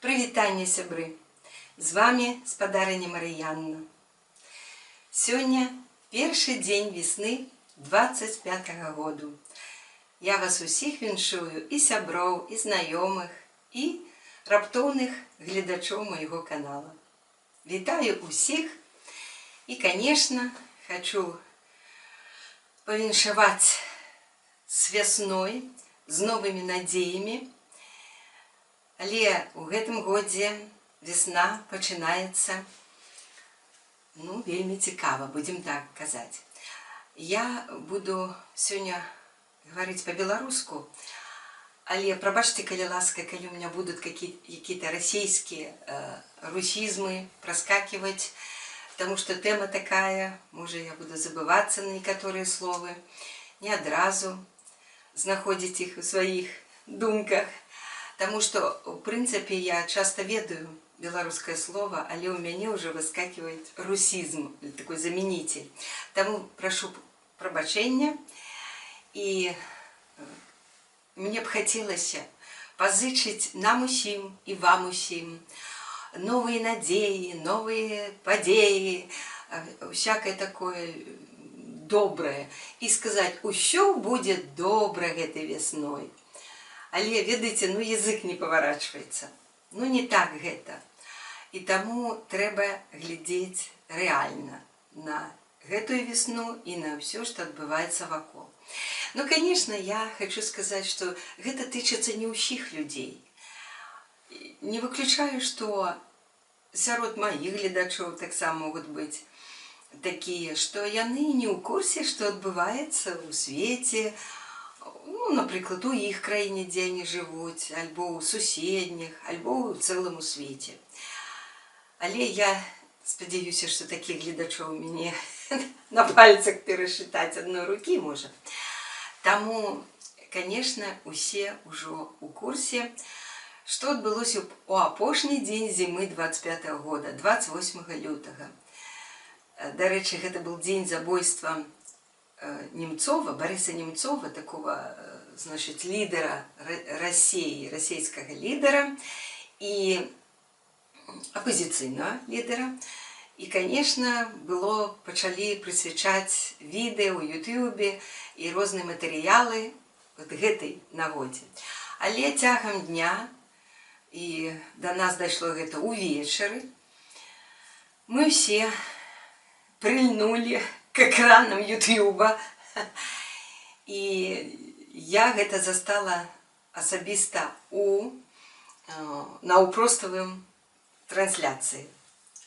Прывітанне, сябры! З вами спадарыня Марыянна. Сёння першы дзень весны 25-го году. Я вас усіх віншую і сяброў, і знаёмых, і раптоўных гледачоў майго канала. Вітаю усіх і, конечно, хочу павіншаваць з вясной, з новымі надзеямі. Але ў гэтым годзе весна пачынаецца, вельмі цікава, будзем так казаць. Я буду сёння гаварыць па-беларуску, але прабачце, калі ласка, калі у меня будут какие-то расійскія русізмы праскакивать, потому что тэма такая, можа я буду забывацца на некаторыя словы, не адразу знаходзіць іх у сваіх думках. Потому что, в принципе, я часто ведаю белорусское слово, але у меня уже выскакивает русизм, такой заменитель. Тому прошу прабачэння, и мне б хотелось позычить нам усім и вам усім новые надеи, новые падеи, всякое такое доброе. И сказать, усё будет добра гэтай весной. Але, ведаеце, язык не поворачивается. Не так гэта. И тому трэба глядзець реально на гэтую весну и на все, что отбывается вокруг. Конечно, я хочу сказать, что гэта тычыцца не ўсіх людей. Не выключаю, что сярод моих гледачоў таксама могут быть такие, что яны не ў курсе, что отбывается ў свете, напрыклад, у іх краіне, дзе яны жывуць, альбо ў суседніх, альбо ў цэлым у свеце. Але я спадзяюся, што такіх гледачоў мяне на пальцах перасчытаць адной рукі можа. Таму, конечно, усе ўжо ў курсе, што адбылося ў апошні дзень зімы 25-го года, 28 лютага. Дарэчы, гэта быў дзень забойства Немцова, Бориса Немцова, такого, значит, лидера России, российского лидера и оппозиционного лидера. И, конечно, пачалі прысвячаць відэо ў Ютубе і розныя матэрыялы гэтай нагодзе. Але цягам дня, і до нас дайшло гэта ўвечары, мы все прильнули к экранам Ютуба. И я гэта застала асабіста на ўпроставым трансляцыі,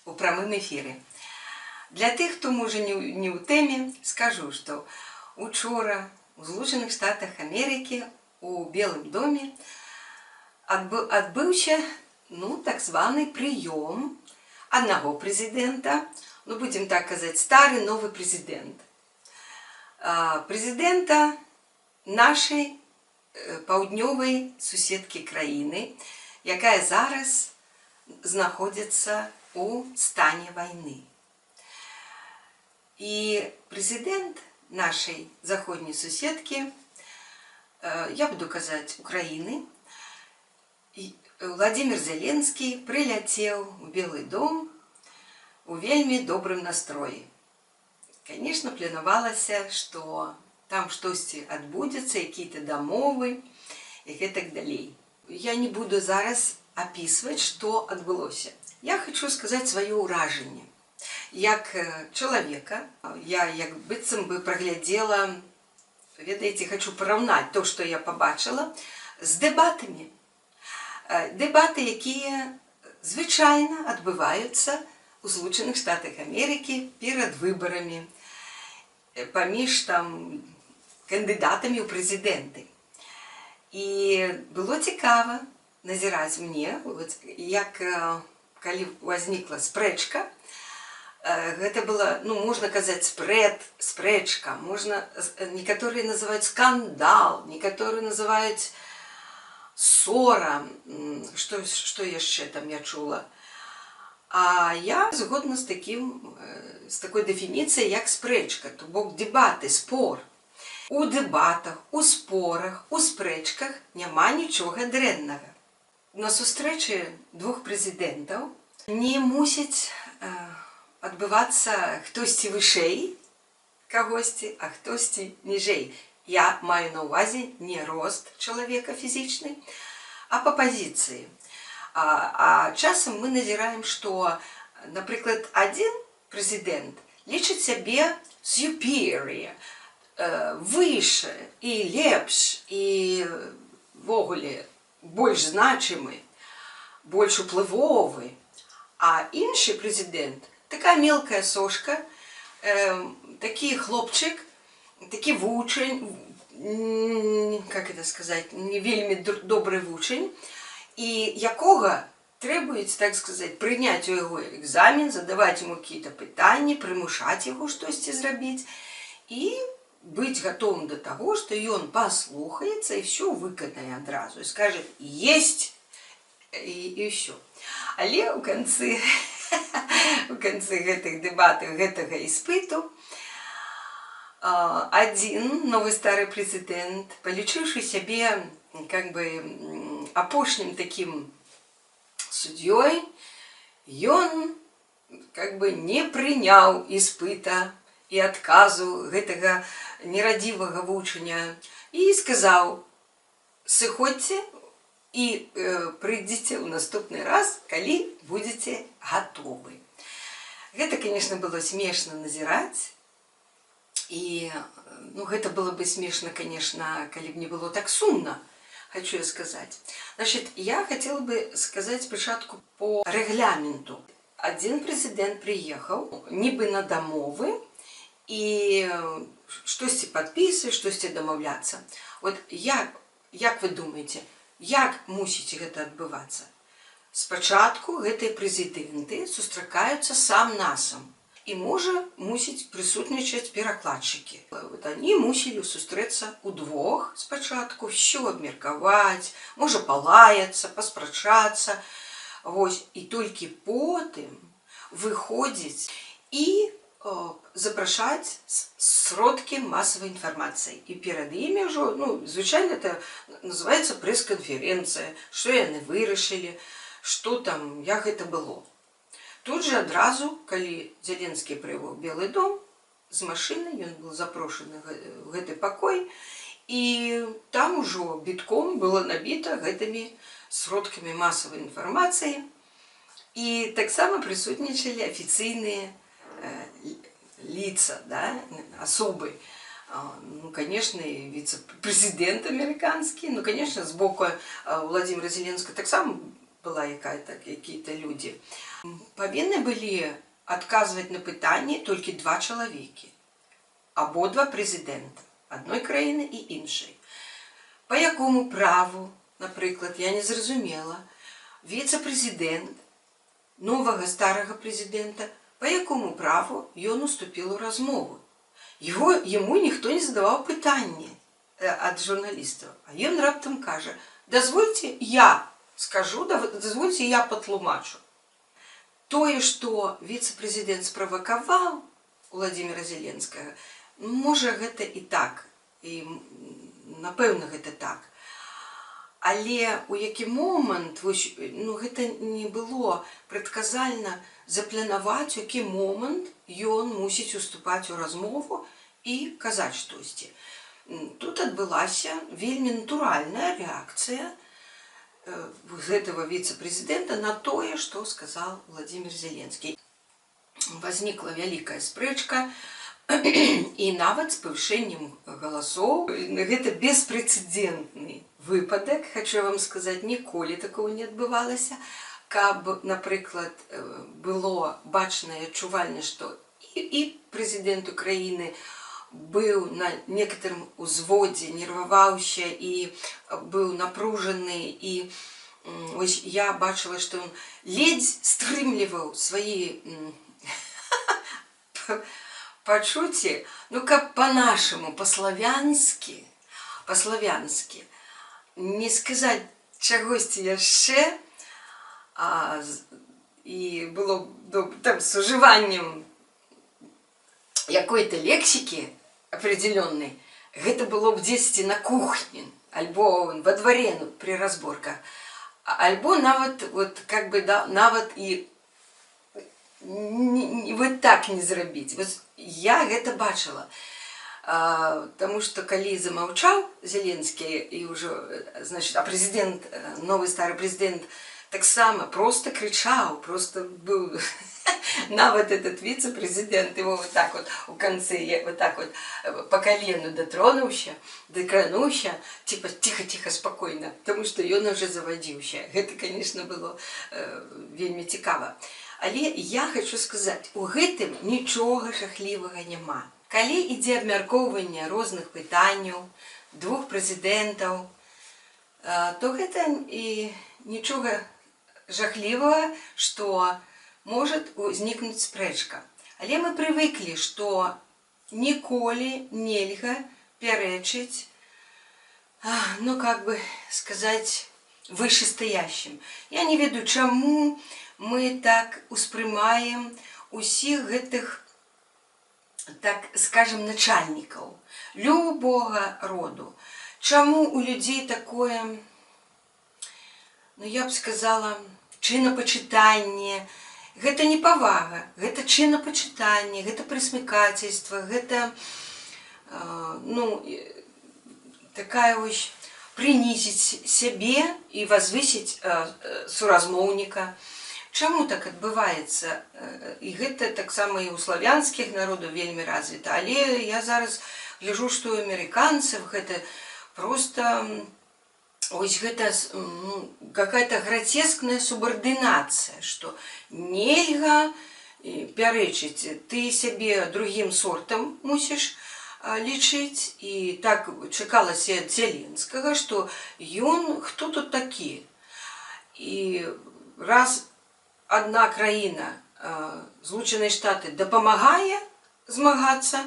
у прамым эфіры. Для тых, хто можа не ў тэме, скажу, што учора у Злучаных Штатах Амерыкі у Белым доме адбыўся, так званы прыём аднаго прэзідэнта, будем так казаць, стары новы прэзідэнт. Прэзідэнта нашай паўднёвай суседкі краіны, якая зараз знаходзіцца у стане вайны. І прэзідэнт нашай заходняй суседкі, я буду казаць, Украіны, Владимир Зеленскі прыляцеў у Белы дом у вельмі добрым настроі. Конечно, планавалася, што там штосьці адбудзецца, якія-то дамовы і гэтак далей. Я не буду зараз апісваць, што адбылося. Я хочу сказаць сваё ўражанне. Як чалавека, я як быццам бы праглядзела, ведаеце, хочу параўнаць то, што я пабачыла, з дэбатамі. Дэбаты, якія звычайна адбываюцца у Злучаных Штатах Амерыкі перад выбарамі паміж кандыдатамі ў прэзідэнты. І было цікава назіраць мне, як калі возникла спрэчка, гэта была, можна казаць, спрэчка, некаторыя называюць скандал, некаторыя называюць ссора, што яшчэ там я чула. А я згодна з такой дэфініцыяй, як спрэчка, то бок дэбаты, спор. У дэбатах, у спорах, у спрэчках няма нічога дрэннага. на сустрэчы двух прэзідэнтаў не мусіць адбывацца хтосьці вышэй кагосьці, а хтосьці ніжэй. Я маю на ўвазе не рост чалавека фізічны, а па пазіцыі. А часам мы назіраем, што, напрыклад, адзін прэзідэнт лічыць сябе superior, выше і лепш, і ввогуле больш значымы, больш уплывовы. А іншы прэзідэнт такая мелкая сошка, такі хлопчык, такі вучень, как это сказать, не вельмі добры вучень, і якога требуюць, так сказать, прыняць у яго экзамен, задаваць ему какие-то пытанні, прымушаць яго штосьці зрабіць і быць гатовым да таго, што ён паслухаецца і ўсё выканае адразу, і скажа «есть» і ўсё. Але ў канцы гэтых дэбатаў, гэтага іспыту, адзін новы стары прэзідэнт, палічыўшы сябе как бы апошнім такім суддзёй, ён как бы не прыняў іспыта і адказу гэтага нерадзівага вучня і сказаў: сыходзьце і прыйдзіце ў наступны раз, калі будзеце гатовы. Гэта, конечно, было смешна назіраць. І гэта было бы смешна, конечно, калі б не было так сумна, хочу я сказаць. Значит, я хотела бы сказаць спачатку по рэгламенту. Адзін прэзідэнт прыехаў нібы на дамовы і штосьці падпісваць, штосьці дамаўляцца. Вот як вы думаеце, як мусіць гэта адбывацца? Спачатку гэтыя прэзідэнты сустракаюцца сам-насам. І мусіць прысутнічаць перакладчыкі. Они мусілі сустрэцца удвох спачатку, ўсё абмеркаваць, можа палаяцца, паспрачацца. І толькі потым выходзіць і запрашаць сродкі масавай інфармацыі. І перад імі ўжо, звычайна это называецца прэс-канферэнцыя, што яны вырашылі, што там, як гэта было. Тут же адразу, калі Зеленскі прыбыў у Белы дом, з машыны ён быў запрошаны ў гэты пакой, і там ужо бітком было набіта гэтымі сродкамі масавай інфармацыі, і таксама прысутнічалі афіцыйныя лица, асобы. Конечно, віцэ-прэзідэнт амерыканскі, конечно, з боку Владимира Зеленскага таксама была какие-то люди. Павінны былі адказваць на пытанні толькі два чалавекі. Абодва прэзідэнта адной краіны і іншай. Па якому праву, напрыклад, я не зразумела, віцэ-прэзідэнт новага старага прэзідэнта, па якому праву ён уступіў у размову. Яму ніхто не задаваў пытанні ад журналістаў. А ён раптам кажа: дазвольце я скажу, дазвольце я патлумачу. Тое, што віцэ-прэзідэнт справакаваў Владимира Зеленскага, можа, гэта і так, і напэўна, гэта так. Але у які момант, гэта не было прадказальна запланаваць, у які момант ён мусіць уступаць у размову і казаць штосьці. Тут адбылася вельмі натуральная рэакцыя гэтага віцэ-прэзідэнта на тое, што сказаў Владимир Зеленскі. Возникла вялікая спрэчка і нават з павышэннем галасоў. Гэта беспрэцэдэнтны выпадак, хочу вам сказаць, ніколі такого не адбывалася, каб, напрыклад, было бачна і адчувальна, што і прэзідэнт Украіны быў на некаторым узводзе, нерваваўся і быў напружаны, і я бачыла, што ён ледзь стрымліваў свае пачуцці, каб па-нашаму, па-славянскі, не сказаць чагосьці яшчэ, і было там з ужываннем якой-то лексікі определенной, гэта было б дзесьці на кухні, альбо во дворе при разборках. альбо нават вот как бы да, нават і вот так не зрабіць. Вот я гэта бачыла. Таму што калі замаўчаў Зеленскі і ўжо, значит, а прэзідэнт, новы стары прэзідэнт таксама просто крычаў, просто быў нават этот віцэ-прэзідэнт его вот так вот у канцы вот так вот по колену датронуўся, дакрануўся, типа ціха-ціха, спакойна, таму што ён уже завадзіўся. Гэта, конечно, было вельмі цікава. Але я хочу сказаць, у гэтым нічога жахлівага няма. Калі ідзе абмяркоўванне розных пытанняў, двух прэзідэнтаў, то гэта і нічога жахлівага, што может узнікнуць спрэчка. Але мы прывыклі, што ніколі нельга пярэчыць, ну, как бы сказаць, вышэстаящим. Я не ведаю, чаму мы так успрымаем усіх гэтых, так скажем, начальников любого роду. Чаму у людей такое, ну я б сказала, чынапачытанне, гэта не павага, гэта чынапачытанне, гэта прысмыкацельства, гэта, ну, такая вось прынізіць сябе і возвысіць суразмоўніка. Чаму так адбываецца? І гэта таксама і ў славянскіх народаў вельмі развіта. Але я зараз гляжу, што у амерыканцаў гэта просто ось гэта какая-то гротескная субардынацыя, што нельга пярэчыць, ты сябе другім сортам мусіш лічыць. І так чакалася ад Зеленскага, што ён хто тут такі. І раз одна краіна, Злучаныя Штаты, дапамагае змагацца,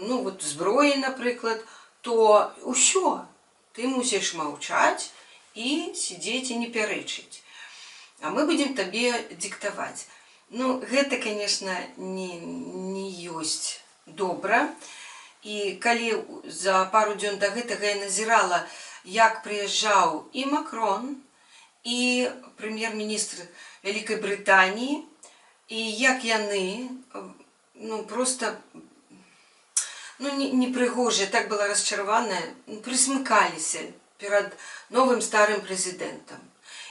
ну вот зброі, напрыклад, то ўсё, ты мусіш маўчаць і сидзець і не пярэчыць. А мы будзем табе диктаваць. Ну, гэта, конечно, не ёсць добра. І калі за пару дзён да гэтага я назірала, як прыязджаў і Макрон, і прэм'ер-міністр Вялікай Брытаніі, і як яны, ну, просто, ну, непрыгожая, так была расчараваная, прысмыкаліся перад новым старым прэзідэнтам.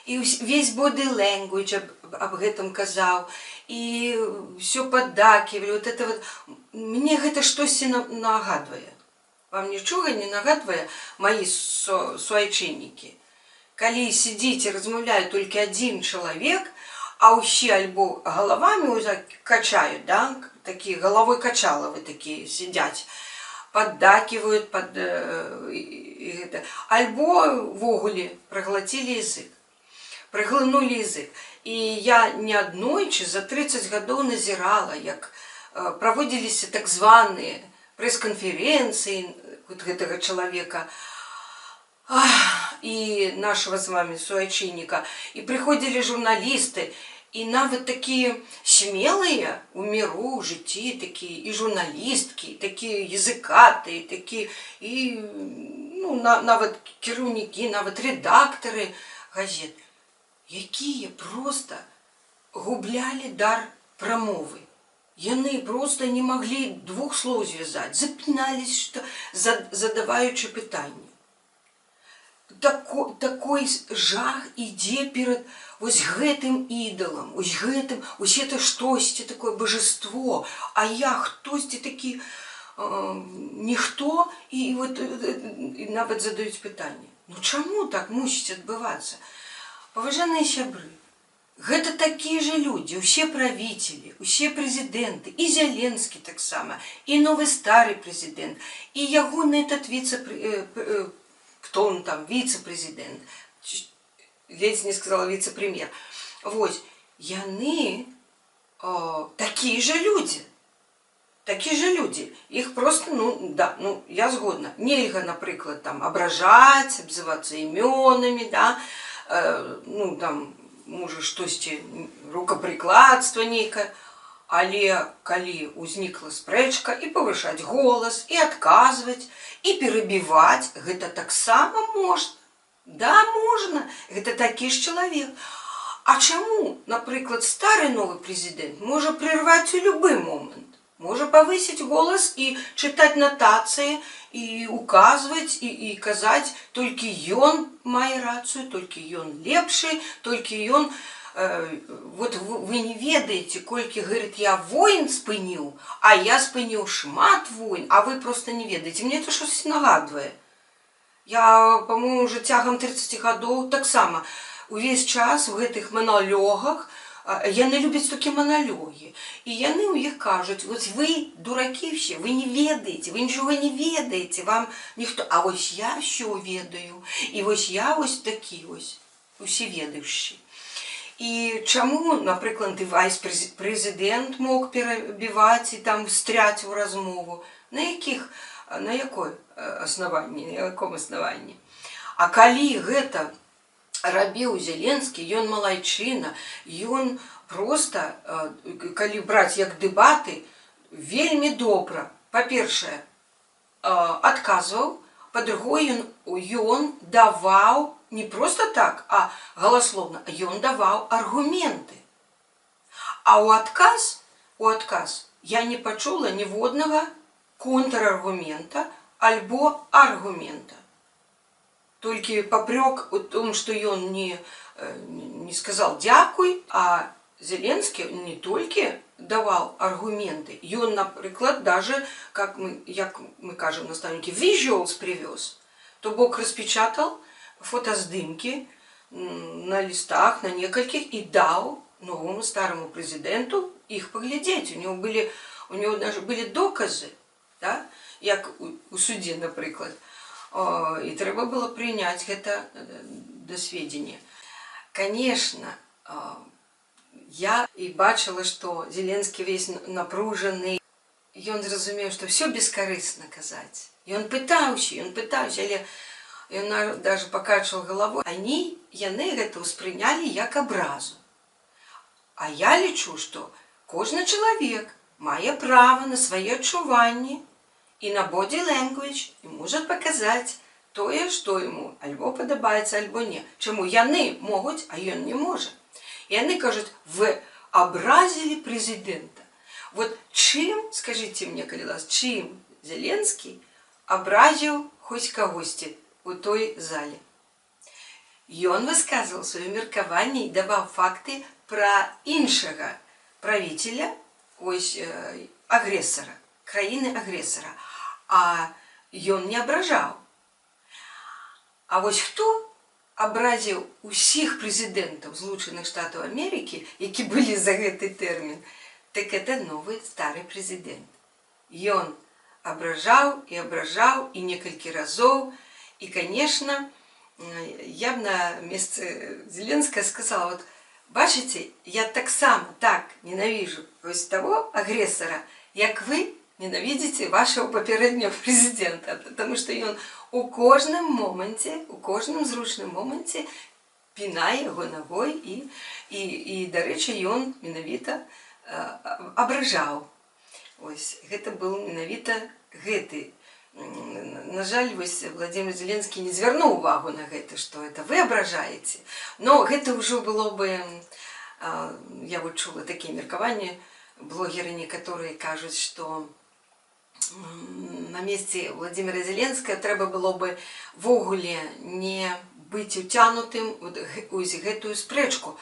І весь body language аб гэтым казаў, і все паддаківалі. Вот это вот, мне гэта штосьці нагадвае. Вам нічога не нагадвае, маі суайчыннікі? Калі сидзіць і размаўляе толькі адзін чалавек, а ўсе альбо галавамі качаюць, да? Такія галавой качалавы такія сидзяць, паддаківаюць, альбо ввогуле праглацілі язык, прыглынулі язык. І я не аднойчы за 30 гадоў назірала, як праводзіліся так званыя прэс-канферэнцыі гэтага чалавека, і нашего з вами суайчынніка, і прыходзілі журналісты, і нават такія смелыя у міру, у жыцці, такія і журналісткі, такія языкатыя, такія і, ну, нават кіраўнікі, нават рэдактары газет, якія просто гублялі дар прамовы. Яны просто не маглі двух слоў звязаць, запіналіся, задаваючы пытанні. Такой жах ідзе перад ось гэтым ідалам, ось гэтым, ось это штосьці такое божество, а я хтосьці такі ніхто, і вот нават задаюць пытанне. Ну чаму так мусіць адбывацца? Паважаныя сябры, гэта такія же людзі, усе правіцелі, усе прэзідэнты, і Зеленскі таксама, і новы стары прэзідэнт, і ягоны этот кто он там, вице-президент, ледь не сказала вице-премьер. Вот, яны такие же люди. Такие же люди. Их просто, ну, да, ну, я згодна. Нельга, например, там, ображать, обзываться именами, да, ну, там, может, штосьці, рукоприкладство нейкае. Але калі ўзнікла спрэчка, і павышаць голас, і адказваць, і перабіваць, гэта таксама можна. Да, можна, гэта такі ж чалавек. А чаму, напрыклад, стары новы прэзідэнт можа прерваць у любы момант? Можа павысіць голас і чытаць натацыі, і указваць, і казаць, толькі ён мае рацыю, толькі ён лепшы, толькі ён... Вот вы не ведаеце, колькі, говорит, я войн спыніў, а я спыніў шмат войн, а вы просто не ведаеце. Мне это щось нагадвае. Я, по-моему, уже цягам 30 гадоў таксама увесь час у гэтых маналогах, яны любяць такія маналогі. І яны ў іх кажуць, вот вы, дуракі все, вы не ведаеце, вы нічога не ведаеце, вам ніхто... А вось я все ведаю, і вось я вось такі вось, усеведаючы. І чаму, напрыклад, і вайс-прэзідэнт мог перабіваць і там встряць у размову? На якой аснаванні, на яком аснаванні? А калі гэта рабіў Зеленскі, ён малайчына, ён проста, калі браць як дэбаты, вельмі добра. Па-першае, адказваў, па-другое, ён даваў не просто так, а галасловна, ён даваў аргументы. А ў адказ я не пачула ніводнага контраргумента альбо аргумента. Толькі папрёк у том, што ён не сказал дзякуй, а Зеленскі не толькі даваў аргументы, ён, напрыклад, даже, як мы кажам, настаўнікі, visuals привёз. То бок распечатал фотаздымкі на лістах, на некалькіх, і даў новому старому прэзідэнту іх паглядзець. У него даже былі доказы, да? Як у судзе, напрыклад. І трэба было прыняць гэта да сведзення. Конечно, я і бачыла, што Зеленскі весь напружаны. Ён зразумеў, што все бескарысна казаць. Ён пытаўся, але ён даже пакачваў галавой. Яны гэта ўспрынялі як абразу. А я лічу, што кожны чалавек мае права на свае адчуванні і на body language, і можа паказаць тое, што яму альбо падабаецца, альбо не. Чаму яны могуць, а ён не можа. І яны кажуць, вы абразілі прэзідэнта. Вот чым, скажыце мне, калі ласка, чым Зеленскі абразіў хоць кагосьці у той зале? Ён высказваў сваё меркаванне і даваў факты пра іншага правіцеля, ось агрэсара, краіны-агрэсара. А ён не абражаў. А вось хто абразіў усіх прэзідэнтаў Злучаных Штатаў Амерыкі, які былі за гэты тэрмін, так это новы стары прэзідэнт. Ён абражаў і некалькі разоў. І, конечно, я б на месцы Зеленскага сказала, вот, бачыце, я таксама так ненавижу вось таго агрэсара, як вы ненавидзіце вашего папярэдняга прэзідэнта, потому што ён у кожным моменце, у кожным зручным моменце пінае яго ногой і, дарэчы, ён менавіта абражаў. Ось, гэта был менавіта гэты. На жаль, вось Владимир Зеленскі не звярнуў увагу на гэта, што это вы абражаеце. Но гэта ўжо было бы, я вот чула такія меркаванні, блогеры некаторыя кажуць, што на месцы Владимира Зеленскага трэба было бы ввогуле не быць уцянутым у гэтую спрэчку.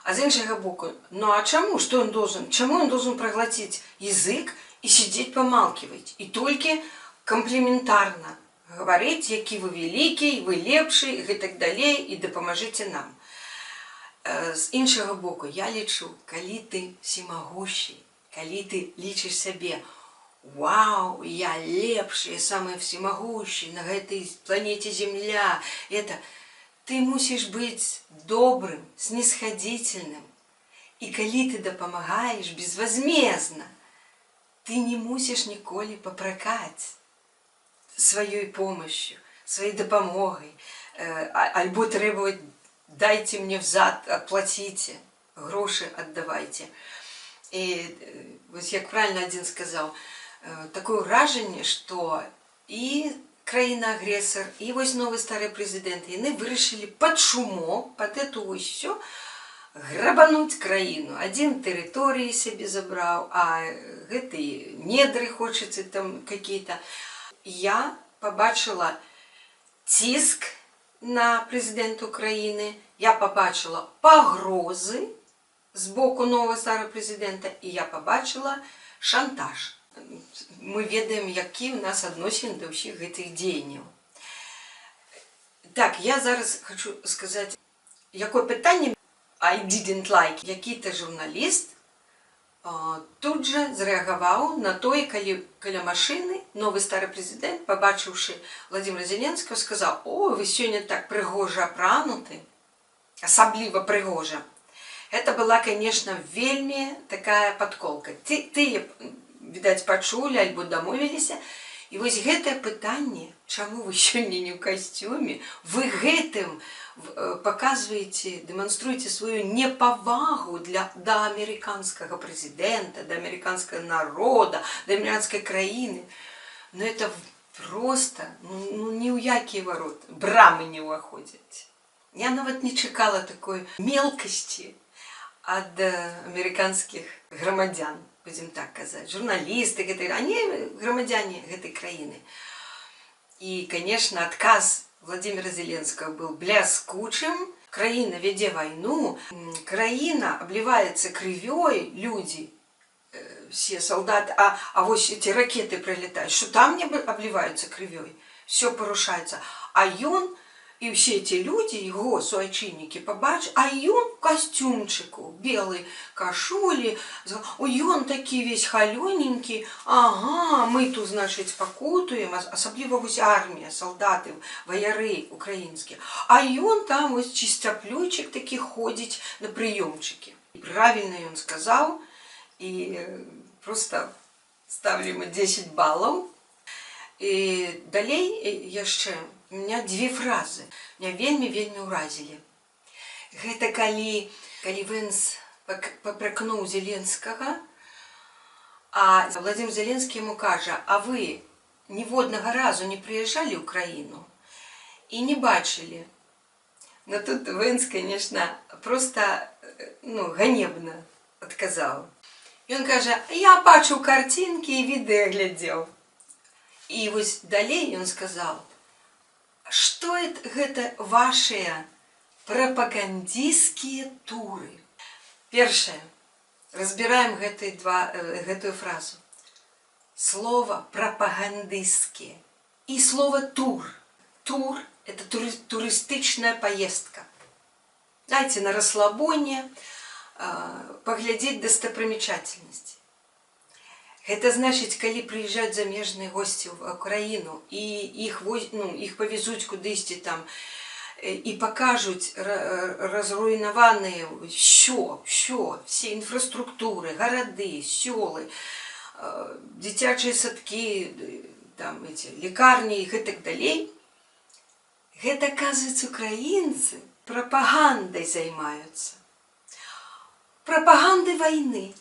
А з іншага боку, ну а чаму? Что он должен? Чему он должен проглотить язык и сидеть помалкивать? И только комплементарно говорить, які вы великий, вы лепший, и так далее, и дапамажыце нам. З іншага боку, я лічу, калі ты всемогущий, калі ты лічыш сябе, вау, я лепшы, я самый всемогущий на гэтай планете Земля, это... Ты мусишь быть добрым, снисходительным. И калі ты дапамагаешь безвозмездно, ты не мусишь ніколі папракаць сваёй помощью, своей дапамогай, альбо требовать «дайте мне взад, отплатите, гроши отдавайте». И вот як правильно один сказал, такое ўражанне, что и краіна-агрэсар і вось новы стары прэзідэнт, яны вырашылі пад шумок, пад эту ўсё грабануць краіну. Адзін тэрыторыі сабе забраў, а гэты недры хочацца там какие-то. Я побачила ціск на прэзідэнта Украіны, я побачила пагрозы з боку нового старого прэзідэнта, і я побачила шантаж. Мы ведаем, які у нас адносіны да ўсіх гэтых дзеянняў. Так, я зараз хочу сказаць, якое пытанне I didn't like. Які-то журналіст тут же зрэагаваў на тое, калі каля машыны новы стары прэзідэнт, пабачыўшы Владимира Зеленского, сказаў: «О, вы сёння так прыгожа апрануты, асабліва прыгожа». Это была, конечно, вельмі такая подколка. Тыя, відаць, пачулі альбо дамовіліся. І вось гэтае пытанне, чаму вы сёння не ў касцюме, вы гэтым показываете, демонструете свою непавагу да американского президента, до американского народа, до американской краины. Но это просто, ни у якие ворота, брамы не уходят. Я нават не чекала такой мелкости от американских громадян, будем так казать. Журналисты, они громадяне этой краины. И, конечно, отказ Владимира Зеленского был блескучим. Краина вядзе войну, краина обливается крывёй, люди, все солдаты, а вот эти ракеты прилетают, что там не обливаются крывёй, все порушается. А ён и все эти люди, его суайчыннікі, побачили, а ён в костюмчику, белой кашулі, ён такі весь халёненький, ага, мы тут, значит, покутуем, особливо вось армия, солдаты, вояры украинские, а ён там вось чистоплюйчик такі ходить на приемчики. Правильно он сказал, и просто ставлю ему 10 баллов. И далей яшчэ у меня две фразы меня вельмі уразілі. Гэта калі Вэнс папракнуў Зеленскага, а Владимир Зеленский ему кажа: а вы ніводнага разу не прыязджалі ў краіну і не бачылі. Но тут Вэнс, конечно, просто ганебна адказаў. Ён кажа: я бачыў картинки и відэа глядзеў. И вот далее он сказал, что это ваши пропагандистские туры. Первое. Разбираем эту фразу. Слово пропагандистские и слово тур. Тур – это туристичная поездка. Знаете, на расслабоне поглядеть достопримечательности. Это значит, когда приезжают замежные гости в Украину, и их повезут кудысьці там, и покажут разруйнованные все инфраструктуры, города, сёлы, дзіцячыя садки, там эти лекарни и так далее. Это, оказывается, украинцы пропагандой занимаются. Пропагандой войны.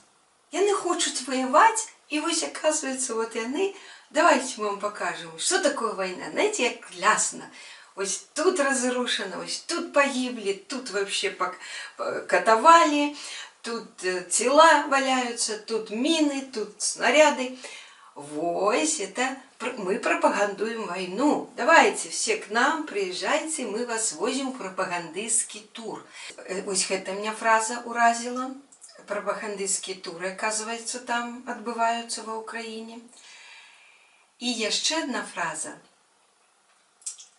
Яны хочут воевать. И вот оказывается, вот и они, давайте мы вам покажем, что такое война. Знаете, как ясно. Вот тут разрушено, вот тут погибли, тут вообще катовали, тут тела валяются, тут мины, тут снаряды. Вот это мы пропагандуем войну. Давайте все к нам, приезжайте, мы вас возим в пропагандистский тур. Вот эта меня фраза уразила. Пропагандистские туры, оказывается, там отбываются в Украине. И еще одна фраза.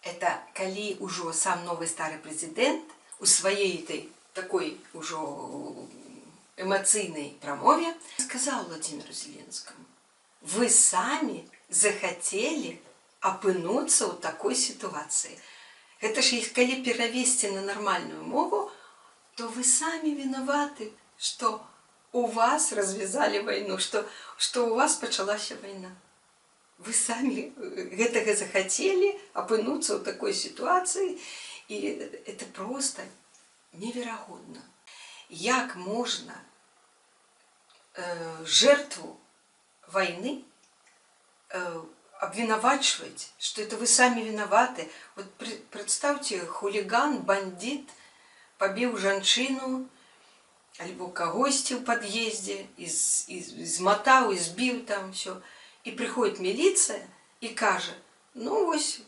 Это коли уже сам новый старый президент у своей этой такой уже эмоциональной промове сказал Владимиру Зеленскому: вы сами захотели опынуться в такой ситуации. Это же если перевести на нормальную мову, то вы сами виноваты, что у вас развязали войну, что у вас началась война. Вы сами этого захотели опынуться в такой ситуации, и это просто невероятно. Как можно жертву войны обвинувачивать, что это вы сами виноваты. Вот представьте, хулиган, бандит побил жанчыну, альбо кагосьці ў пад'ездзе, зматаў, збіў там все. И приходит милиция и кажет: ну вось,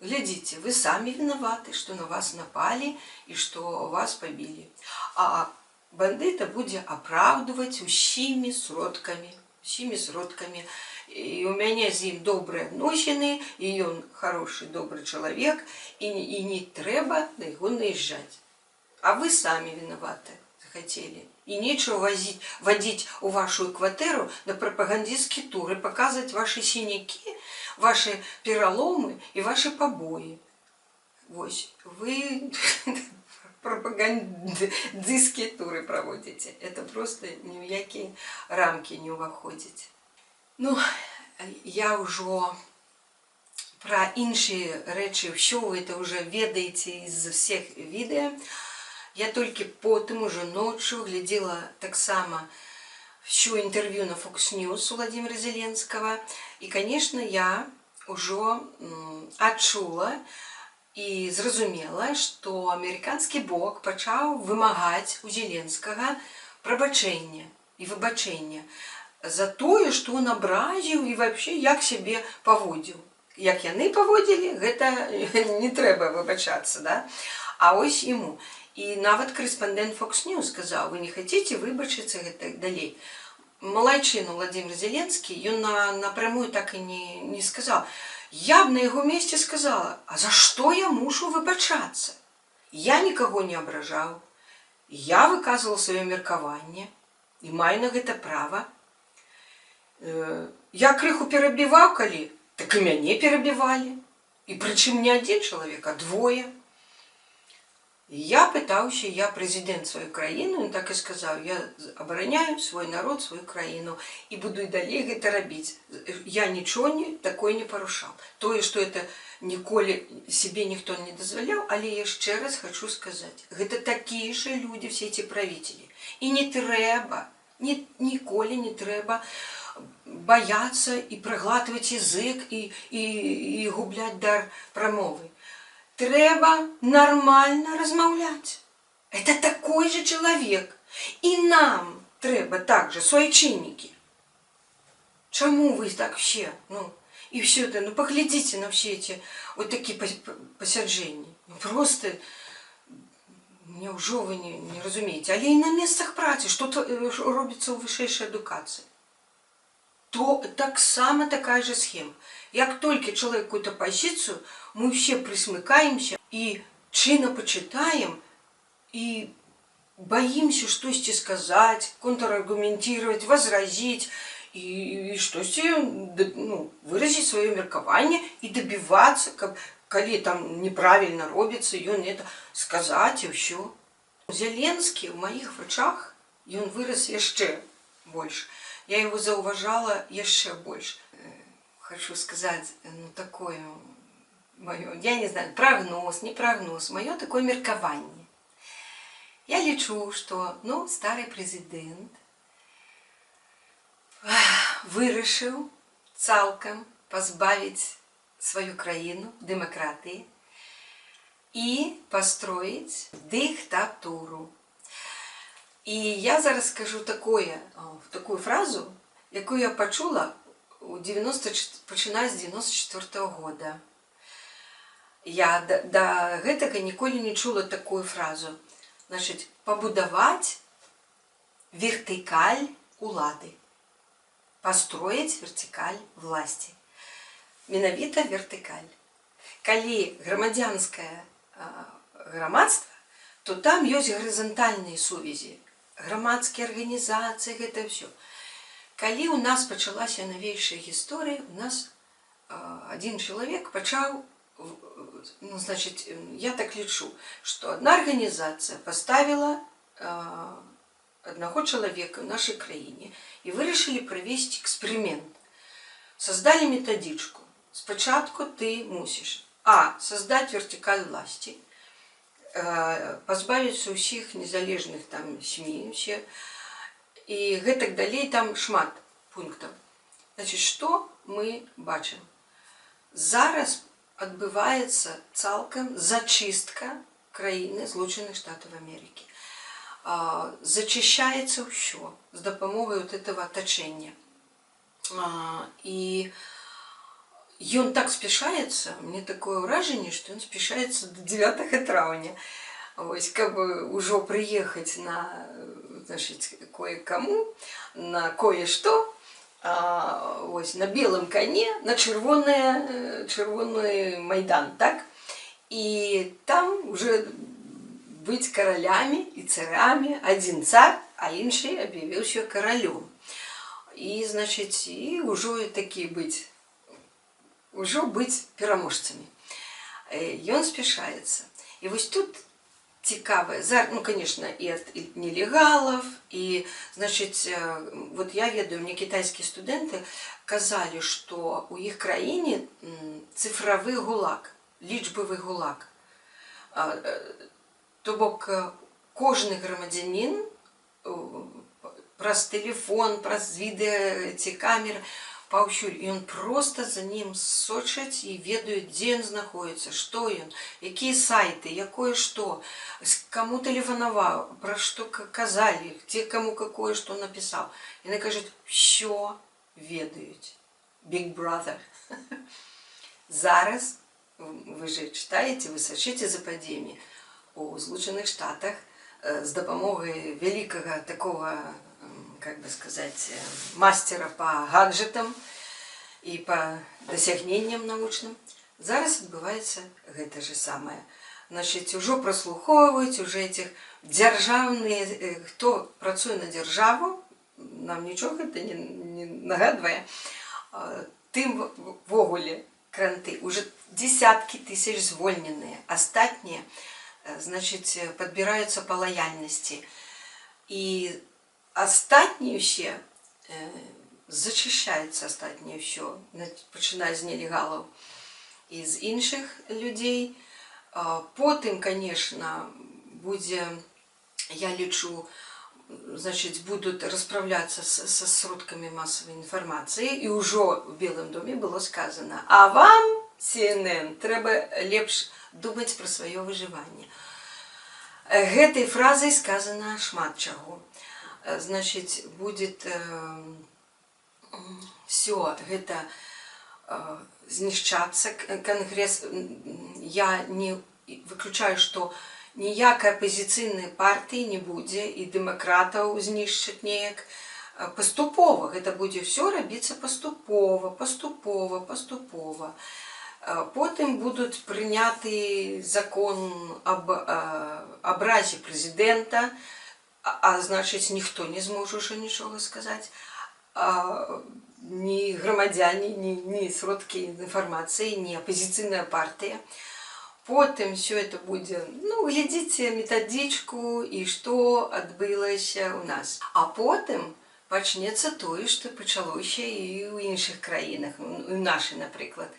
глядите, вы сами виноваты, что на вас напали и что вас побили. А бандита будет оправдывать усімі сродками. И у меня с ним добрые отношения, и он хороший, добрый человек, и не треба на его наезжать. А вы сами виноваты захотели. И нечего водить у вашу квартиру на пропагандистские туры, показывать ваши синяки, ваши переломы и ваши побои. Вот, вы пропагандистские туры проводите. Это просто ни в какие рамки не уваходите. Ну, я уже про інші речі, все ви це вже ведаєте із всіх відео. Я тільки потім уже ночью глядела так само все интервью на Fox News у Владимира Зеленского. И, конечно, я уже отчула и зразумела, что американский бок почав вымагать у Зеленского прабачэння и выбачэння за тое, что он абразіў и вообще як себе поводил. Як яны поводили, это не треба выбачаться, да? А ось ему. И нават корреспондент Fox News сказал: вы не хотите выбачиться, это далей. Малайчину Владимир Зеленский, он напрямую так и не сказал. Я бы на его месте сказала: а за что я мушу выбачаться? Я никого не ображал. Я выказывал свое меркаванне и маю на это право. Я крыху перабіваў калі, так и мяне перабівалі. И причем не один человек, а двое. Я пытался, я президент своей краины, он так и сказал: я обороняю свой народ, свою краину и буду и далее это робить. Я ничего такое не порушал. То, что это николи себе никто не дозволял, але я еще раз хочу сказать: это такие же люди, все эти правители. И не треба, николи не треба бояться и проглатывать язык и гублять дар промовы. Треба нормально размаўляць. Это такой же человек. И нам треба также, суайчыннікі. Чему вы так все? Ну, и все это, ну поглядите на все эти вот такие посяджения. Ну, просто неужо вы не разумеете. Але и на местах працы, что-то робится у высшейшей адукации. То так само такая же схема. Как только человек какую-то позицию, мы все присмыкаемся и чинно почитаем, и боимся что-то сказать, контраргументировать, возразить, и что-то, ну, выразить свое меркование и добиваться, коли там неправильно робится, и он это сказать, и все. Зеленский в моих очах, и он вырос еще больше. Я его зауважала еще больше. Хочу сказать, ну, такое мое, я не знаю, прогноз, не прогноз, мое такое меркование. Я лечу, что, ну, старый президент вырашил цалком позбавить свою краину демократии и построить диктатуру. И я зараз скажу такую фразу, яку я почула починая з 94-го года. Я до гэтага ніколі не чула такую фразу. Значит, побудовать вертикаль улады. Построить вертикаль власти. Менавіта вертикаль. Калі грамадзянскае грамадства, то там ёсць гарызантальныя сувязі. Грамадскія арганізацыі, гэта все. Калі у нас пачалася новейшая гісторыя, у нас один человек пачаў, ну, значит, я так лечу, что одна организация поставила одного человека в нашей краине и вырашили провести эксперимент. Создали методичку. Спочатку ты мусишь создать вертикаль власти, позбавиться усіх незалежных там СМИ, все, и гэтак далей там шмат пунктов. Значит, что мы бачим? Зараз адбываецца цалкам зачыстка краіны Злучаных Штатаў Амерыкі. Зачищаецца ўсё з дапамогай вот этого атачэння. І ён так спяшаецца, мне такое ўражанне, што ён спяшаецца до 9 траўня. Вось, каб ужо прыехаць на, значыць, кое-каму, на кое-што, ось, на белым коне, на чырвоны майдан, так? І там уже быць каралямі і царямі, адзін цар, а іншы аб'явіўся каралём. І, значыць, і ўжо такі быць, ужо быць пераможцамі. Ён спяшаецца. І вось тут цікавае, ну, конечно, і ад нелегалаў, і, значыць, вот я ведаю, мне кітайскія студэнты казалі, што ў іх краіне цифравы гулаг, лічбавы гулаг. То бок кожны грамадзянін праз тэлефон, праз відэа ці камеры, паўсюль, і ён проста за ним сочыць і ведаюць, дзе ён знаходзіцца, што ён, якія сайты, якое што, каму тэлефанаваў, пра што казалі, дзе каму какое што напісаў. Яны кажуць, що ведаюць. Big Brother. Зараз, вы же читаете, вы сачыце за падзеямі у Злучаных Штатах з дапамогай вялікага такого, как бы сказать, мастера по гаджетам и по досягнениям научным. Зараз адбываецца гэта же самае. Значит, уже прослуховывать, уже этих дзяржаўныя, хто працуе на дзяржаву, нам нічога гэта не нагадвае, тым ввогуле кранты, уже десятки тысяч звольненыя, астатнія, значит, подбираются по лояльности. И астатние все зачищаются, астатние все, починая з нелегалов и з іншых людей. Потым, конечно, будзе, я лічу, значит, будут расправляться со сродками массовой информации, и уже в Белом доме было сказано, а вам, CNN, трэба лепш думать про свое выживание. Гэтай фразой сказано шмат чаго. Значит, будет все это знішчацца. Конгресс, я не выключаю, что ніякай апозіцыйнай партыі не будзе, і дэмакратаў знішчаць неяк паступова. Гэта будзе все рабіцца паступова. Потым будуць прыняты закон об абразе прэзідэнта, а значыць, ніхто не зможа ўжо нічога сказаць. Ні грамадзяне, ні сродкі інфармацыі, ні апозіцыйная партыя. Потым все это будет, ну, глядзіце методичку і што адбылася у нас. А потым пачнецца тое, што пачалося і ў іншых краінах, у нашай, напрыклад.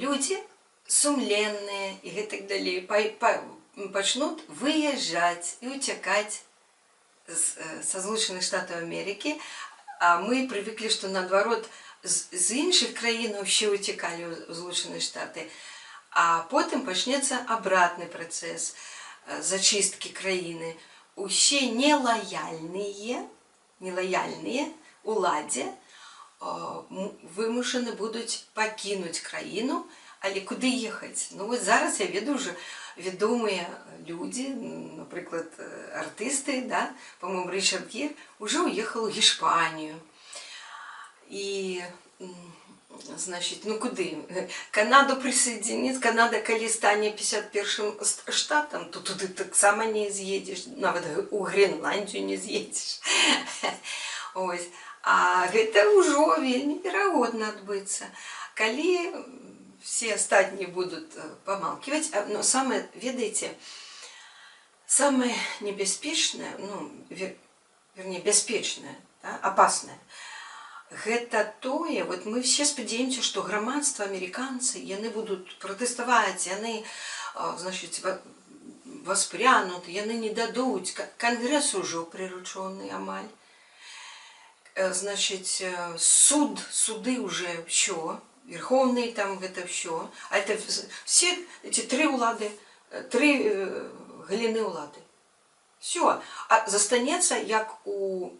Людзі сумленныя і гэтак далей пачнуць выязджаць і уцякаць са Злучаных Штатаў Амерыкі, а мы прывыклі, што наадварот з іншых краінаў ўсе уцякалі ў Злучаныя Штаты. А потым пачнецца абратны працэс зачысткі краіны. Усе нелаяльныя уладзе вымушаны будуць пакінуць краіну, але куды ехаць? Ну вот зараз я веду уже вядомыя людзі, напрыклад, артысты, да? По-моему, Ричард Гир уже уехал в Гішпанію. І, значит, ну куды? Канаду присоединить, Канада, калі стане 51-м штатам, то туды таксама не з'едзеш, нават у Гренландію не з'едзеш. Ось. А гэта ўжо вельмі верагодна адбыцца. Калі все астатнія будут помалкивать, но самое, ведаете, самое небяспечное, ну, вернее, бяспечное, да, опасное, гэта тое, вот мы все спадзяемся, што грамадства, амерыканцы, яны будуць пратэставаць, яны, значит, воспрянут, яны не дадуць, Конгресс ужо прыручоны амаль, значит, суды уже все, верховный там это все. А это все эти три улады, три галины улады. Все. А застанецца, як у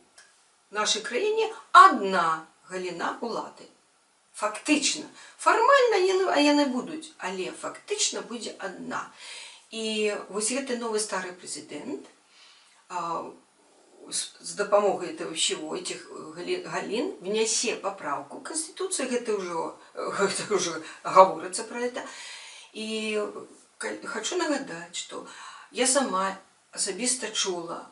нашей краіне, одна галина улады. Фактично. Формально яны будуць, але фактично будзе одна. І вось гэты новы стары прэзідэнт с дапамогай этого всего, этих галин, внесе поправку в Конституцию, это уже говорится про это. И хочу нагадать, что я сама асабіста чула,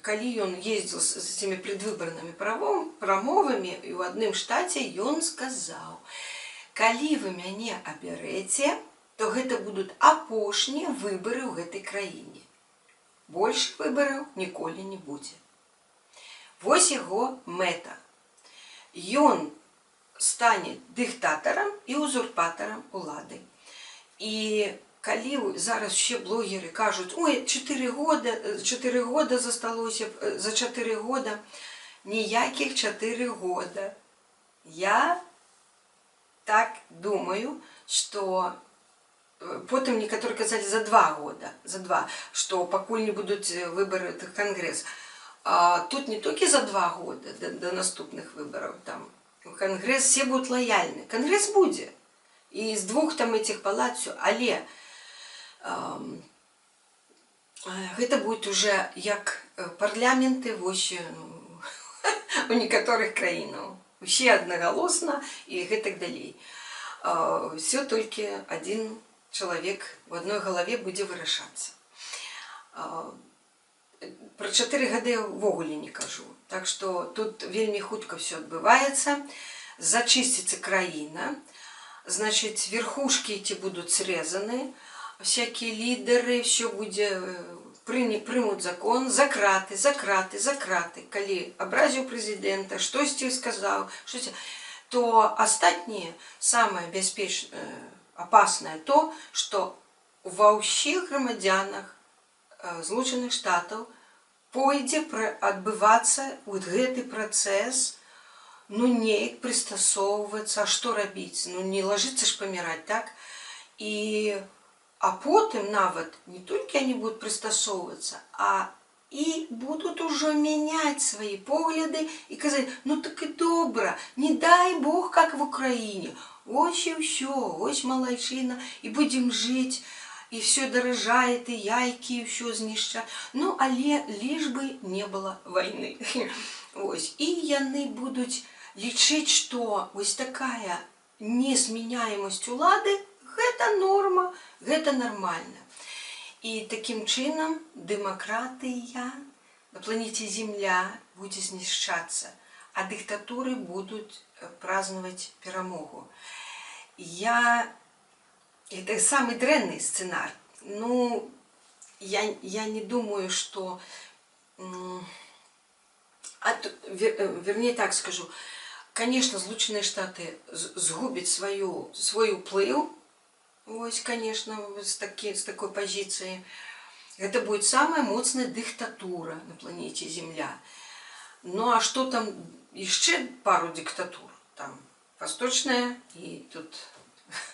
калі ён ездил с этими предвыборными прамовамі, і ў адным штаце ён сказаў: калі вы мяне абярэце, то гэта будуць апошнія выборы ў гэтай краіне. Больш выбораў ніколі не будзе. Вось яго мэта. Ён стане дыктатарам і узурпатарам улады. І калі зараз все блогеры кажуць: ой, 4 года засталося, за 4 года, ніякіх 4 года. Я так думаю, что потым некаторые казалі за 2 года, что пакуль не будуць выборы в Конгресс. А тут не только за 2 года до наступных выборов, там Конгресс, все будут лояльны. Конгресс будет. И из 2 там этих палат все, але это будет уже як парламенты у некоторых краінаў. Все одноголосно и гэтак далей. Все только один человек в одной голове будет вырашаться. Про 4 года я ввогуле не кажу. Так что тут вельмі хутка все адбываецца. Зачистится краіна. Значит, верхушки эти будут срезаны. Всякие лидеры, все будет, примут закон, за краты. Калі абразіў прэзідэнта, штосьці сказаў, то астатние, самое бяспечнае, опасное то, что ва ўсіх грамадзянах Злучаных Штатаў пойдзе адбывацца вот гэты працэс, ну неяк прыстасоўвацца, што рабіць, ну не ложиться ж паміраць, так? А потым нават не только они будут прыстасоўвацца, а и будут уже менять свои погляды и казать: ну так и добра, не дай Бог, как в Украине, ось и все, ось малайчина, и будем жить. И все дорожает, и яйки, и все знішча. Ну, але лишь бы не было войны. Ось. И яны будут лічыць, что ось такая несменяемость улады – это норма, это нормально. И таким чином демократия на планете Земля будет знішчацца, а диктатуры будут праздновать перамогу. Это самый дрэнный сценарий. Ну, я не думаю, что... вернее, так скажу. Конечно, Злучаныя Штаты сгубят свой уплыв. Ось, конечно, с такой позиции. Это будет самая моцная диктатура на планете Земля. Ну, а что там? Еще пару диктатур. Там восточная и тут...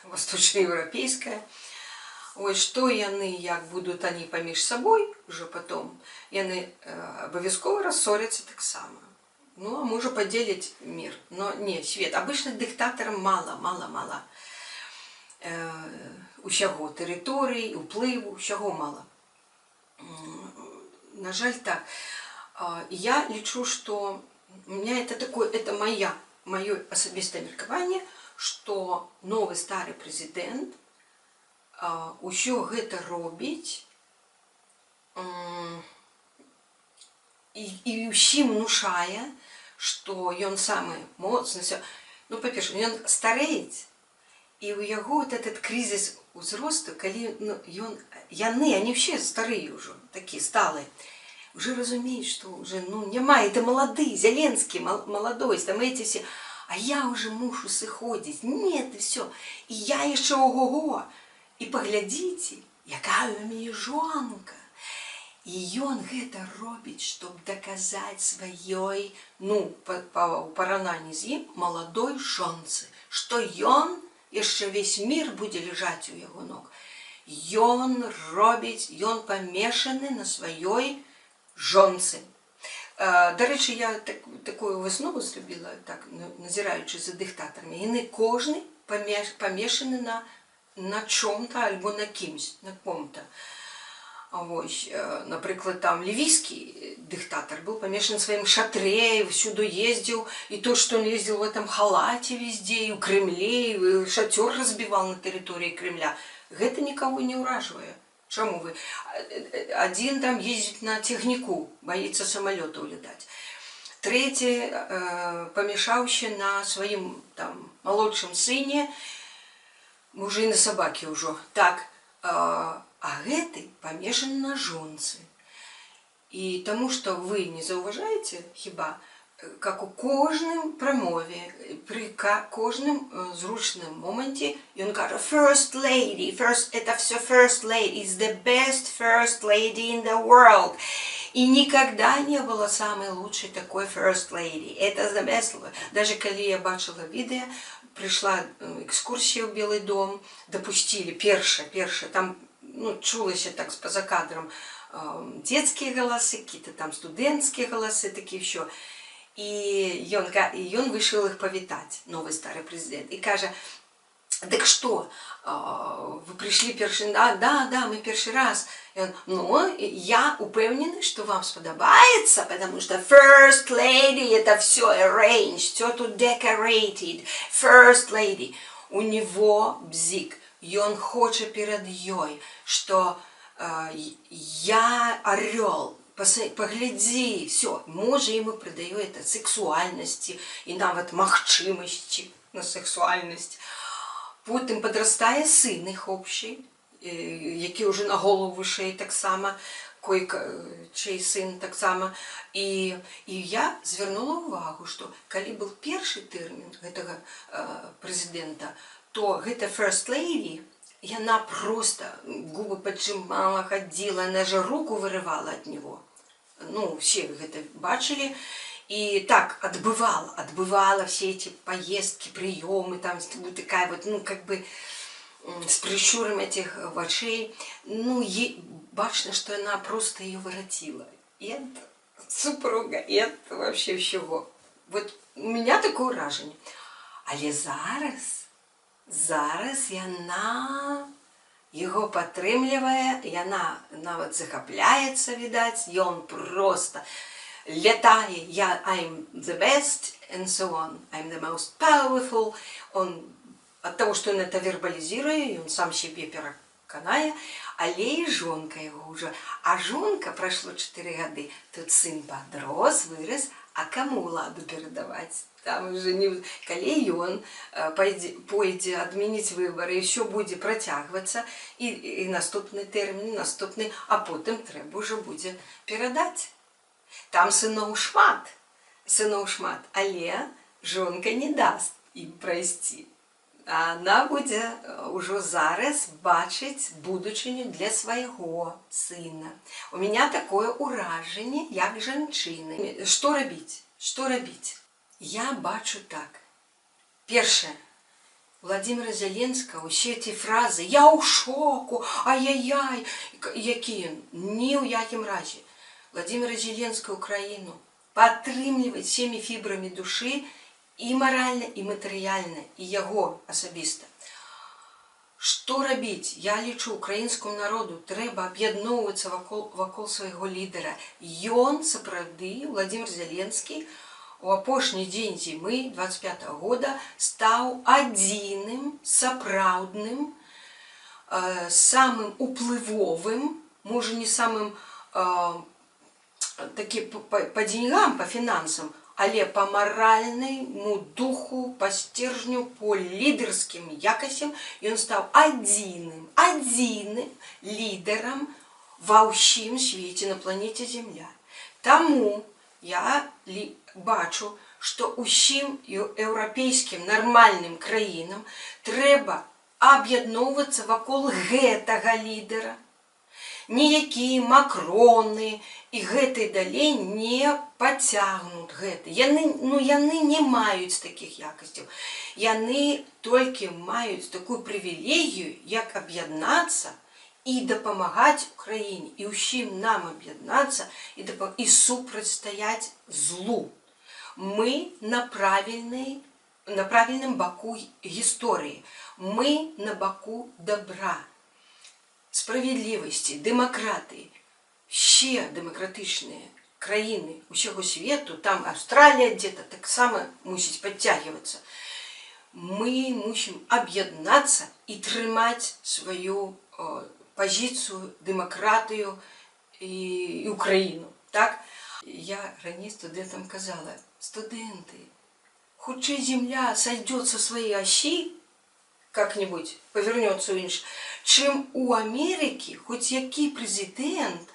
восточноевропейская. Ой, что яны, як будут они поміж собой уже потом, яны обовязково рассорятся так само. Ну, а можно поделить мир. Но не, свет. Обычно диктаторам мало. Усяго территорий, уплыву, усяго мало. На жаль, так. Я лічу, что у меня это мое особистое меркаванне, что новый старый президент усё гэта робіць і ўсім внушае, что ён самый моцны. Ну, па-першае, ён стареет, и у яго вот этот кризис узросту, калі они все старые уже, такие сталые, уже разумеют, что уже няма, это молодые, Зеленский молодой, там эти все. А я уже мушу сыходить. Нет, и все. И я еще ого-го. И поглядите, якая у меня жонка. И он это робит, чтобы доказать своей, ну, по паранании з ім, молодой жонцы, что он яшчэ весь мір будзе ляжаць у яго ног. Ён робіць, ён памешаны на сваёй жонцы. Дарэчы, я такую выснову зрабіла, так, назіраючы за дыктатарамі. Яны кожны памешаны на чом-то альбо на кімсь, на ком-то. Вось, напрыклад, там лівійскі дыктатар был памешан сваім шатрэ, всюду ездзіў, і то, што он ездзіў в этом халаце везде, і ў Крымле, і шацёр разбівал на тэрыторыі Крымля. Гэта нікого не ўражвае. Чаму вы? Адзін там ездзіць на цягніку, баіцца самалётаў летаць. Трэці памешаўся на сваім там малодшым сыне, уже і на сабакі ўжо. Так, а гэты памешаны на жонцы. І таму, што вы не заўважаеце, хіба, как у кожным прамове, при кожным зручным моменте, ён кажа first lady, это все first lady, is the best first lady in the world. И никогда не было самой лучшей такой first lady. Это the best. Даже когда я бачила видео, пришла экскурсия в Белый дом, допустили перша, там, ну, чулася так поза кадром детские голосы, какие-то там студентские голосы, такие еще. И он вышел их повитать, новый старый президент, и каже, так что, вы пришли перший раз? Да, мы перший раз. И он, ну, я упевнений, что вам сподобается, потому что first lady это все arranged, все тут decorated, first lady. У него бзик, и он хочет перед ёй, что я орел. Погляди, все, може йому придає это сексуальності і навіть махчимості на сексуальність. Потім підростає син їх общий, який вже на голову вище так само, чий син так само. І я звернула увагу, що коли був перший термін этого президента, то гэта first lady, и она просто губы поджимала, ходила, она же руку вырывала от него. Ну, все это бачили. И так отбывала все эти поездки, приемы, там такая вот, ну, как бы с прищуром этих очей. Ну, бачно, что она просто ее воротила. И это супруга, и это вообще всего. Вот у меня такое вражение. Але зараз яна його підтримує, яна навіть захопляється, видать, і він просто літає, I'm the best, and so on, I'm the most powerful. Он, от того, що він це вербалізує, він сам себе переконає, але і жонка його вже. А жонка, пройшло 4 роки, тут син подрос, вирос, а кому ладу передавати? Там уже не... Коли он пойдет отменить выборы, еще будет протягиваться, и наступный термин, наступный, а потом треба уже будет передать. Там сынов шмат, але жонка не даст им прости. Она будет уже зараз бачить будучиню для своего сына. У меня такое уражение, як женщины. Что робить? Я бачу так. Перше, Владимира Зеленського, усі ці фрази «я у шоку», «ай-яй-яй», які ні у якім разі. Владимира Зеленського Україну підтримує всіми фібрами душі і морально, і матеріально, і його особисто. Що робити? Я лічу, українському народу треба об'єднуватися вокруг свого лідера. Ён, сапраўды, Владимир Зеленський, у апошні дзень зімы 25-го года стаў адзіным сапраўдным, самым уплывовым, можа не самым такі по деньгам, по фінансам, але по моральному духу, по стержню, по лідерскім якасцям ён стаў адзіным лідерам ва ўсім свеце на планеце Земля. Таму я бачу, што усім еўрапейскім нармальным краінам трэба аб'ядноўвацца вакол гэтага лідера, Ніякія макроны і гэтай далей не пацягнуць гэта. Яны не маюць такіх якасцяў. Яны толькі маюць такую прывілегію, як аб'яднацца і дапамагаць Украіне, і ўсім нам аб'яднацца і супрацьстаяць злу. Мы на правільным баку гісторыі. Мы на баку добра, справядлівасці, дэмакратыі. Ще дэмакратычныя краіны ўсяго свету, там Австралія дзе-то таксама мусіць падцягвацца. Мы мусім аб'яднацца і трымаць сваю пазіцыю, дэмакратыю і Украіну. Так? Я раней студэнтам казала: студэнты, хутчэй земля сойдет со своей оси, как-нибудь повернется инш, чем у Америки хоть який президент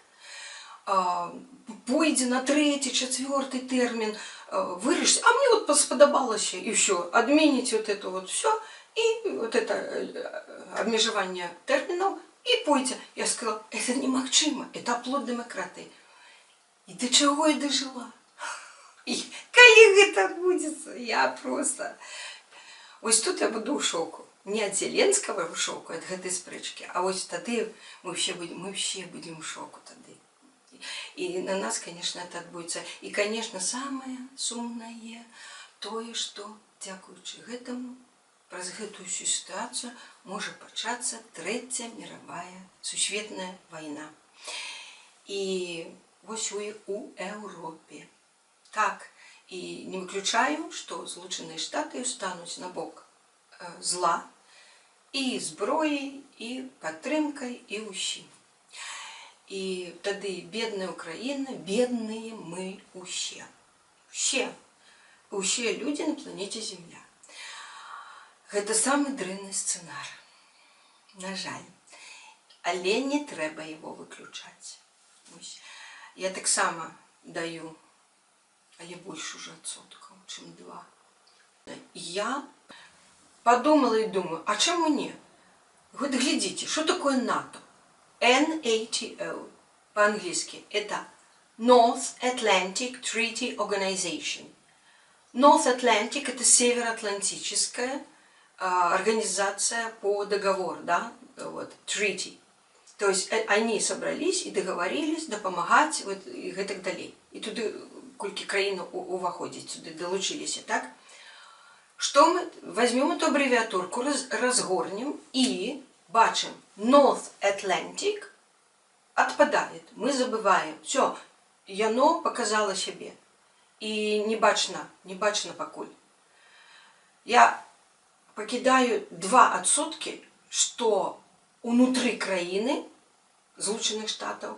пойдет на 3-й, 4-й термин, вырежет, а мне вот сподобалось и все, отменить вот это вот все, и вот это обмежевание терминов, и пойдет. Я сказала, это немагчыма, это оплот демократии. И до чего я дожила? И коли гэта адбудзецца, я просто... Вось тут я буду ў шоку. Не ад Зеленскага ў шоку, ад гэтай спрэчкі, а вось тады мы все будем в шоку тады. И на нас, конечно, это адбудзецца. И, конечно, самое сумнае тое, што, дзякуючы гэтаму, праз гэтую сітуацыю можа пачацца Трэцяя мировая сусветная вайна. И вось у Европе. Так, и не выключаю, что Злученыя Штаты станут на бок зла и зброей, и падтрымкай, и ўсім. И тады бедная Украина, бедные мы усе. Усе люди на планете Земля. Гэта самый дрэнны сцэнар. На жаль. Але не трэба его выключаць. Я таксама даю, але больше уже адсоткаў, чым 2. Я подумала и думаю, а чему не? Вот глядите, что такое НАТО? NATO по-английски это North Atlantic Treaty Organization. North Atlantic это североатлантическая организация по договору, да, вот, treaty. То есть они собрались и договорились допомагать вот, и так далее. И туда колькі краін уваходзіць, сюда долучились, так? Что мы возьмем эту аббревиатурку, разгорнем и бачим North Atlantic отпадает. Мы забываем. Все, яно показало себе. И не бачно покуль. Я покидаю 2 адсоткі, что внутри краины Злученых Штатов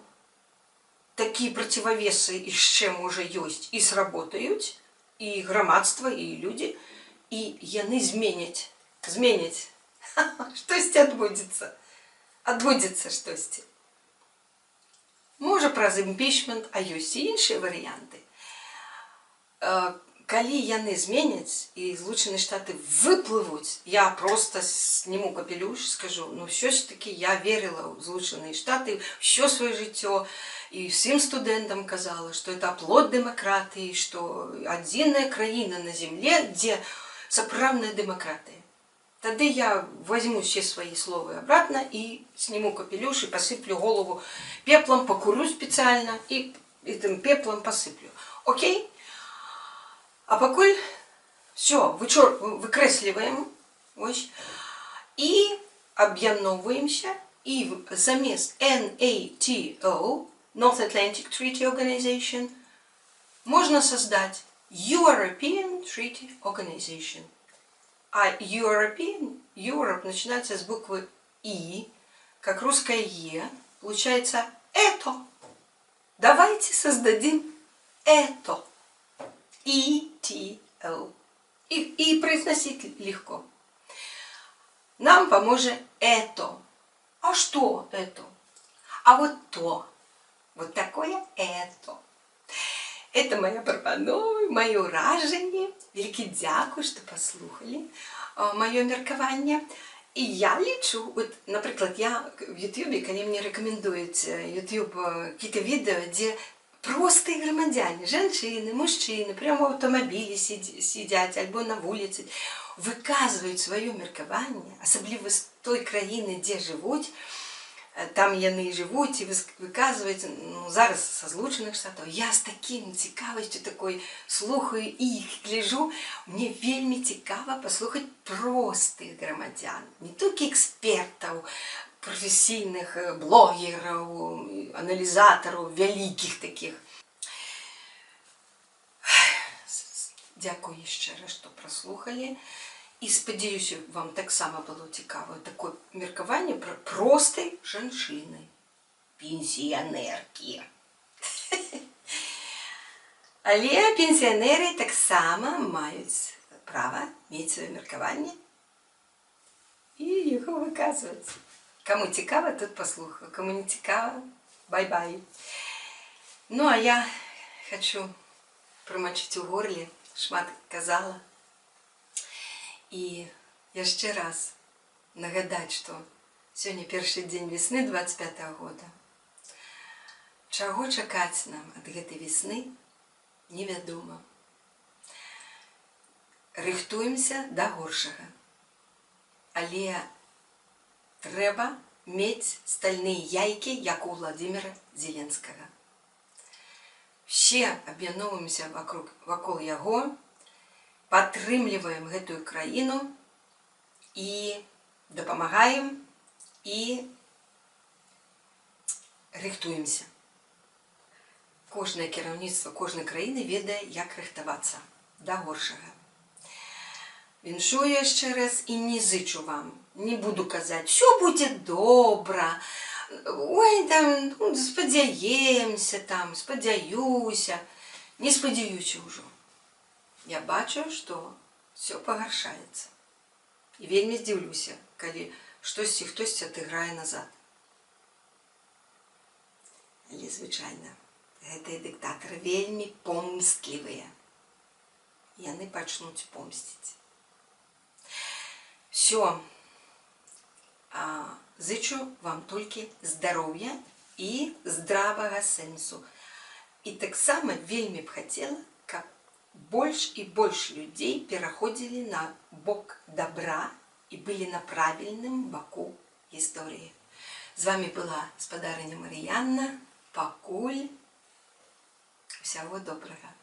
такие противовесы яшчэ можа ёсць і сработаюць, і грамадства, і люди, і яны зменяць. Штосьці адбудзецца штосьці. Можа праз імпічмент, а ёсць і іншыя варыянты. Калі яны зменяць і Злученыя Штаты выплывуць, я просто сниму капелюш, скажу, ну все ж таки я верила в Злученыя Штаты все свое жыццё, и всем студентам казала, что это оплот демократии, что адзіная краіна на земле, где сапраўдная демократия. Тогда я возьму все свои слова обратно и сниму капелюш и посыплю голову пеплом, покурю специально и этим пеплом посыплю. Окей? А покуль все, выкрэсліваем и аб'ядноўваемся, и замест NATO, North Atlantic Treaty Organization, можно создать European Treaty Organization. А Europe начинается с буквы И, как русское Е, получается это. Давайте создадим это. ETO. И произносить легко. Нам поможет это. А что это? А вот то. Вот такое это. Это моя прапанова, моє ураження. Велике дякую, що послухали моє міркування. І я лічу, от, наприклад, я в Ютубі, коли мені рекомендують Ютуб якісь відео, де прості громадяни, жінки, мужчини, прямо в автомобілі сидять або на вулиці, виказують своє міркування, особливо з тої країни, де живуть, там вони живуть і виказують, ну, зараз з Злучених Штатів. Я з таким цікавістю такою слухаю їх, гляжу. Мені вельми цікаво послухати простих громадян, не тільки експертів, професійних блогерів, аналізаторів, великих таких. Дякую ще раз, що прослухали. І сподіваюся, вам так само було цікаво таке міркування про простої жінки, пенсіонерки. Але пенсіонери так само мають право мати своє міркування і його виказувати. Кому цікаво, тот послухав. Кому не цікаво, бай-бай. Ну, а я хочу промочити у горлі, шмат казала. І я ще раз нагадаю, що сьогодні перший день весни 25-го года. Чого чекати нам від цієї весни, невідомо. Рихтуємося до горшого. Але треба мати стальні яйки, як у Владимира Зеленського. Всі об'єднуємося вокруг його, підтримуємо цю країну і допомагаємо, і рихтуємося. Кожне керівництво кожної країни ведає, як рихтуватися до горшого. Віншую ще раз і не зичу вам. Не буду казати, все буде добре. Ой, там, ну, сподіваємося, там, сподіваюся. Не сподіваюся вже. Я бачу, що все погоршається. І вельми здивлюся, коли хтось відіграє назад. Але, звичайно, ці диктатори вельми помстливі. І вони почнуть помстити. Все. Зичу вам тільки здоров'я і здравого сенсу. І так само вельми б хотіла, щоб больше и больше людей переходили на бок добра и были на правильном боку истории. С вами была Спадарыня Мар'янна. Покуль. Всего доброго.